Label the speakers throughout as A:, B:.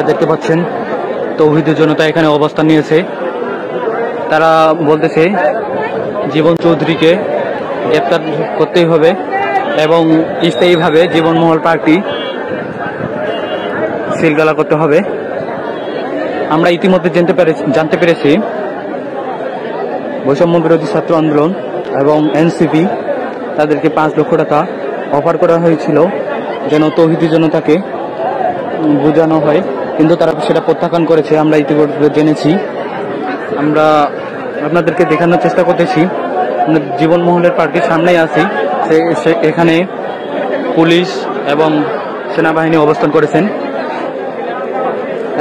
A: দেখতে পাচ্ছেন তৌহিদি জনতা এখানে অবস্থান নিয়েছে। তারা বলতেছে জীবন চৌধুরীকে গ্রেপ্তার করতেই হবে এবং স্থায়ীভাবে জীবনমহল পার্কটি সিলগালা করতে হবে। আমরা ইতিমধ্যে জানতে পেরেছি বৈষম্য বিরোধী ছাত্র আন্দোলন এবং এনসিপি তাদেরকে 5 লক্ষ টাকা অফার করা হয়েছিল যেন তৌহিদি জনতাকে বোঝানো হয়, কিন্তু তারা সেটা প্রত্যাখ্যান করেছে। আমরা ইতিমধ্যে জেনেছি। আমরা আপনাদেরকে দেখানোর চেষ্টা করতেছি জীবনমহলের পার্কের সামনেই আছি। এখানে পুলিশ এবং সেনাবাহিনী অবস্থান করেছেন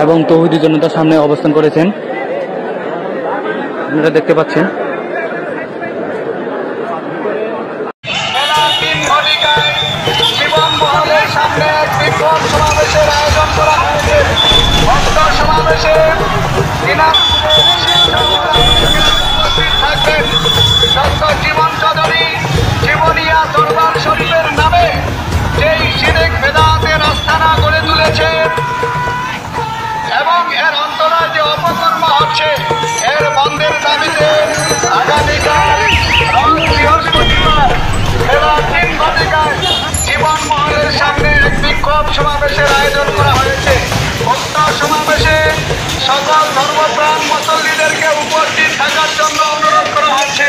A: এবং তৌহিদি জনতার সামনে অবস্থান করেছেন, আপনারা দেখতে পাচ্ছেন।
B: জীবনমহলের সামনে এক বিক্ষোভ সমাবেশের আয়োজন করা হয়েছে। ভক্ত সমাবেশে থাকবেন ডক্টর জীবন চৌধুরী জীবনিয়া দরবার শরীফের নামে যেই শিরক বেদাতের আস্তানা গড়ে তুলেছে এবং এর অন্তরায় যে অপকর্ম হচ্ছে এর বন্ধের দাবিতে আগামীকাল বৃহস্পতিবার বেলা 3 ঘটিকায় জীবনমহলের সামনে এক বিক্ষোভ সমাবেশের আয়োজন করা হয়েছে। উক্ত সমাবেশে সকল ধর্মপ্রাণ মুসল্লিদেরকে উপস্থিত থাকার জন্য অনুরোধ করা হচ্ছে।